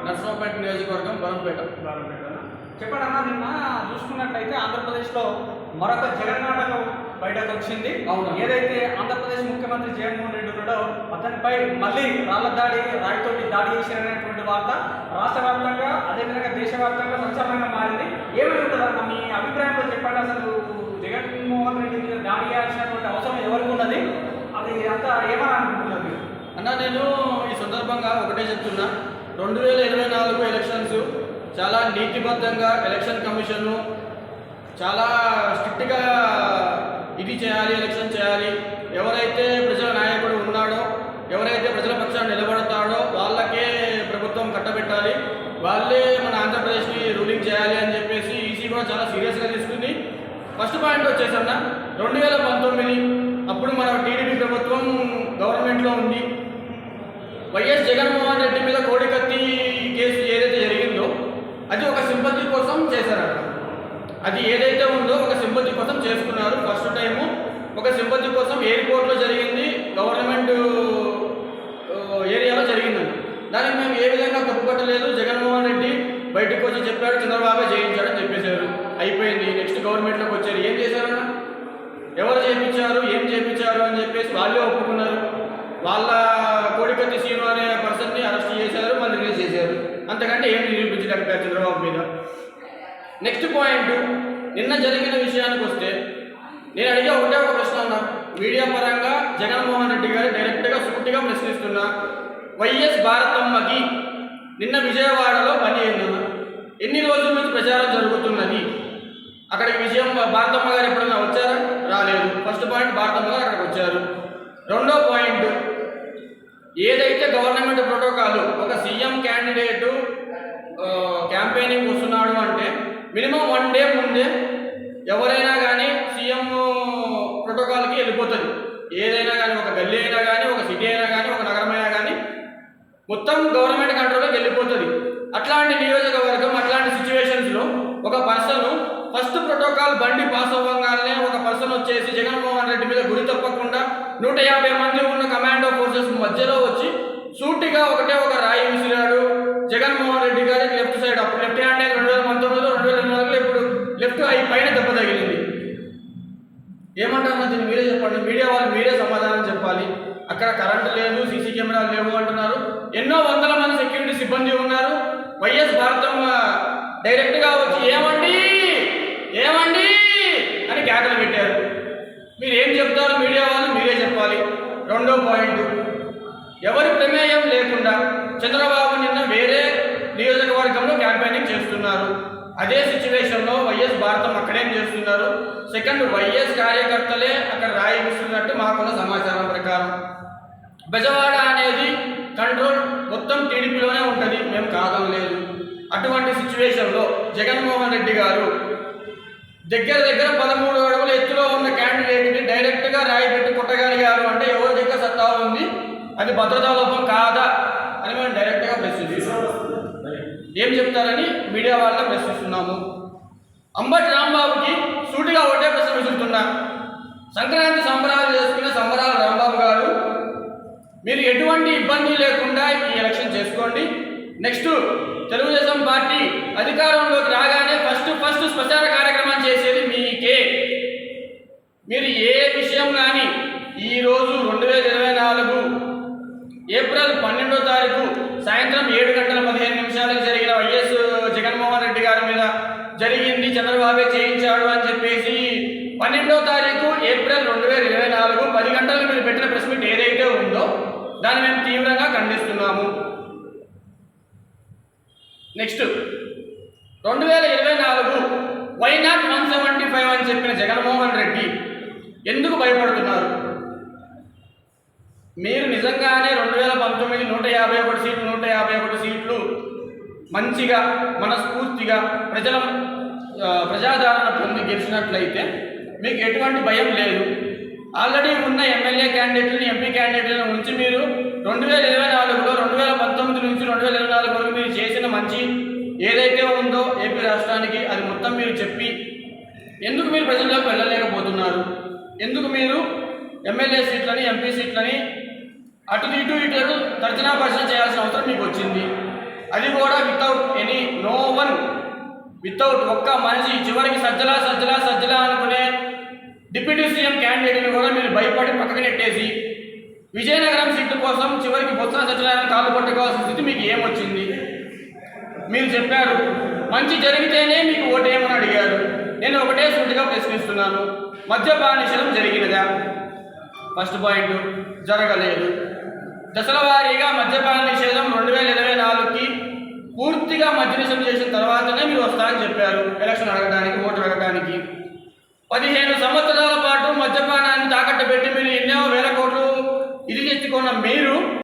నర్సరావుపేట నియోజకవర్గం బరంపేట. చెప్పండి అన్న, నిన్న చూసుకున్నట్లయితే ఆంధ్రప్రదేశ్లో మరొక జగన్నాటకం బయటకు వచ్చింది. అవును. ఏదైతే ఆంధ్రప్రదేశ్ ముఖ్యమంత్రి జగన్మోహన్ రెడ్డి ఉన్నాడో అతనిపై మళ్ళీ రాళ్ల దాడి, రాయితోటి దాడి చేసినటువంటి వార్త రాష్ట్ర వ్యాప్తంగా అదేవిధంగా దేశవ్యాప్తంగా సంచలనంగా మారింది. ఏమై ఉంటుందన్న మీ అభిప్రాయంలో చెప్పండి. అసలు జగన్మోహన్ రెడ్డి మీద దాడి చేయాల్సినటువంటి అవసరం ఎవరికి ఉన్నది? అది అంతా ఏమని అనుకుంటున్నారు అన్న? నేను ఈ సందర్భంగా ఒకటే చెప్తున్నా, 2024 ఎలక్షన్స్ చాలా నీతిబద్ధంగా ఎలక్షన్ కమిషన్ చాలా స్ట్రిక్ట్గా ఇది చేయాలి, ఎలక్షన్ చేయాలి. ఎవరైతే ప్రజల నాయకుడు ఉన్నాడో, ఎవరైతే ప్రజల పక్షాన్ని నిలబడతాడో వాళ్ళకే ప్రభుత్వం కట్టబెట్టాలి, వాళ్ళే మన ఆంధ్రప్రదేశ్ని రూలింగ్ చేయాలి అని చెప్పేసి ఈసీ కూడా చాలా సీరియస్గా తీసుకుంది. ఫస్ట్ పాయింట్ వచ్చేసన్న 2019 అప్పుడు మన టీడీపీ ప్రభుత్వం గవర్నమెంట్లో ఉంది. వైఎస్ జగన్మోహన్ రెడ్డి మీద కోడికత్తి కేసు ఏదైతే జరిగిందో అది ఒక సింపతి కోసం చేశారట. అది ఏదైతే ఉందో ఒక సింపతి కోసం చేసుకున్నారు. ఫస్ట్ టైము ఒక సింపతి కోసం ఎయిర్పోర్ట్లో జరిగింది, గవర్నమెంట్ ఏరియాలో జరిగిందండి. దానికి మేము ఏ విధంగా తప్పుపట్టలేదు. జగన్మోహన్ రెడ్డి బయటకు వచ్చి చెప్పాడు, చంద్రబాబే చేయించాడని చెప్పేశారు. అయిపోయింది. నెక్స్ట్ గవర్నమెంట్లోకి వచ్చారు. ఏం చేశారన్న? ఎవరు చేయించారు, ఏం చేయించారు అని చెప్పేసి వాళ్ళే ఒప్పుకున్నారు. వాళ్ళ కోడికత్తి సీను అనే పర్సన్ని అరెస్ట్ చేశారు, మళ్ళీ రిలీజ్ చేశారు. అంతకంటే ఏం నిరూపించలేకపోయారు చంద్రబాబు మీద. నెక్స్ట్ పాయింట్, నిన్న జరిగిన విషయానికి వస్తే నేను అడిగే ఒకటే ఒక ప్రశ్న ఉన్నా. మీడియా పరంగా జగన్మోహన్ రెడ్డి గారు డైరెక్ట్గా సూటిగా ప్రశ్నిస్తున్నా, వైఎస్ భారతమ్మకి నిన్న విజయవాడలో పని అయిందన్న. ఎన్ని రోజుల నుంచి ప్రచారం జరుగుతున్నది? అక్కడికి భారతమ్మ గారు ఎప్పుడన్నా వచ్చారా? రాలేదు. ఫస్ట్ పాయింట్, భారతమ్మ గారు అక్కడికి వచ్చారు. రెండో పాయింట్, ఏదైతే గవర్నమెంట్ ప్రోటోకాల్ ఒక సీఎం క్యాండిడేటు క్యాంపెయినింగ్ వస్తున్నాడు అంటే మినిమం 1 డే ముందే ఎవరైనా కానీ సీఎం ప్రోటోకాల్కి వెళ్ళిపోతుంది. ఏదైనా కానీ, ఒక గల్లీ అయినా కానీ, ఒక సిటీ అయినా కానీ, ఒక నగరమైనా కానీ మొత్తం గవర్నమెంట్ కంట్రోల్లోకి వెళ్ళిపోతుంది. అట్లాంటి నియోజకవర్గం, అట్లాంటి సిచ్యువేషన్స్లో ఒక పర్సన్ ఫస్ట్ ప్రోటోకాల్ బండి పాస్ అవ్వగానే ఒక పర్సన్ వచ్చేసి జగన్మోహన్ రెడ్డి మీద గురి తప్పకుండా 150 మంది ఉన్న కమాండో ఫోర్సెస్ మధ్యలో వచ్చి సూటిగా ఒకటే ఒక రాయి విసిరాడు. జగన్మోహన్ రెడ్డి గారికి లెఫ్ట్ సైడ్, అప్పుడు లెఫ్ట్ హ్యాండ్ అయితే 2019లో 2024లో ఇప్పుడు లెఫ్ట్ అయి పైన దెబ్బ తగిలింది. ఏమంటారు దీన్ని? మీరే చెప్పండి. మీడియా వాళ్ళు మీరే సమాధానం చెప్పాలి. అక్కడ కరెంటు లేదు, సీసీ కెమెరాలు లేవు అంటున్నారు. ఎన్నో వందల మంది సెక్యూరిటీ సిబ్బంది ఉన్నారు. వైఎస్ భారతమ్మ డైరెక్ట్గా వచ్చి ఏమండి ఏమండి అని కేకలు పెట్టారు. మీరు ఏం చెప్తారు? మీడియా వాళ్ళు మీరే చెప్పాలి. రెండో పాయింట్, ఎవరి ప్రమేయం లేకుండా చంద్రబాబు నిన్న వేరే నియోజకవర్గంలో క్యాంపెయినింగ్ చేస్తున్నారు. అదే సిచ్యువేషన్లో వైఎస్ భారతం అక్కడేం చేస్తున్నారు? సెకండ్, వైఎస్ కార్యకర్తలే అక్కడ రాయి విస్తున్నట్టు మాకున్న సమాచారం ప్రకారం. బెజవాడ అనేది కంట్రోల్ మొత్తం టీడీపీలోనే ఉంటుంది, మేము కాదం లేదు. అటువంటి సిచ్యువేషన్లో జగన్మోహన్ రెడ్డి గారు దగ్గర 13 అడుగుల ఎత్తులో ఉన్న క్యాండిడేట్ని డైరెక్ట్గా రాయి పెట్టి కొట్టగలిగారు అంటే ఎవరి దగ్గర సత్తా ఉంది? అది భద్రతా లోపం కాదా అని మేము డైరెక్ట్గా ప్రశ్నిస్తున్నాం. ఏం చెప్తారని మీడియా వాళ్ళ ప్రశ్నిస్తున్నాము. అంబటి రాంబాబుకి సూటిగా ఒకటే ప్రశ్న విసురుతున్నా. సంక్రాంతి సంబరాలు చేసుకునే సంబరాల రాంబాబు గారు, మీరు ఎటువంటి ఇబ్బంది లేకుండా ఈ ఎలక్షన్ చేసుకోండి. నెక్స్ట్ తెలుగుదేశం పార్టీ అధికారంలోకి రాగానే ఫస్ట్ ప్రచార కార్యక్రమం చేసేది మీకే. మీరు ఏ విషయం కానీ ఈరోజు 2024 ఏప్రిల్ 12వ తారీఖు సాయంత్రం 7:15 జరిగిన వైఎస్ జగన్మోహన్ రెడ్డి గారి మీద జరిగింది, చంద్రబాబే చేయించాడు అని చెప్పేసి 12వ తారీఖు ఏప్రిల్ 2024 10 గంటలకు మీరు పెట్టిన ప్రెస్ మీట్ ఏదైతే ఉందో దాన్ని మేము తీవ్రంగా ఖండిస్తున్నాము. నెక్స్ట్ 2024 వై నాట్ 175 అని చెప్పిన జగన్మోహన్ రెడ్డి ఎందుకు భయపడుతున్నారు? మీరు నిజంగానే 2019 151 సీట్లు 151 సీట్లు మంచిగా మనస్ఫూర్తిగా ప్రజాదరణ పొంది గెలిచినట్లయితే మీకు ఎటువంటి భయం లేదు. ఆల్రెడీ ఉన్న ఎమ్మెల్యే క్యాండిడేట్లను, ఎంపీ క్యాండిడేట్లను ఉంచి మీరు 2024లో 2019 నుంచి 2024 వరకు మీరు చేసిన మంచి ఏదైతే ఉందో ఏపీ రాష్ట్రానికి అది మొత్తం మీరు చెప్పి ఎందుకు మీరు ప్రజల్లోకి వెళ్ళలేకపోతున్నారు? ఎందుకు మీరు ఎమ్మెల్యే సీట్లని, ఎంపీ సీట్లని అటు ఇటు తర్జనా భర్జన చేయాల్సిన అవసరం మీకు వచ్చింది. అది కూడా వితౌట్ ఒక్క మనిషి, చివరికి సజ్జలా అనుకునే డిప్యూటీ సీఎం క్యాండిడేట్ని కూడా మీరు భయపడి పక్కకు నెట్టేసి విజయనగరం సీట్ల కోసం చివరికి బొత్స సత్యనారాయణ కాళ్ళు పట్టుకోవాల్సిన స్థితి మీకు ఏమొచ్చింది? మీరు చెప్పారు మంచి జరిగితేనే మీకు ఓటేయమని అడిగారు. నేను ఒకటే సూటిగా ప్రశ్నిస్తున్నాను, మద్యపాన నిషేధం జరిగినదా? ఫస్ట్ పాయింట్, జరగలేదు. దశల వారీగా మద్యపాన నిషేధం 2024కి పూర్తిగా మద్య నిషేధం చేసిన తర్వాతనే మీరు వస్తారని చెప్పారు ఎలక్షన్ అడగడానికి, ఓటు అడగడానికి. 15 సంవత్సరాల పాటు మద్యపానాన్ని తాకట్టు పెట్టి మీరు ఎన్నో వేల కోట్లు ఇది తెచ్చుకున్న మీరు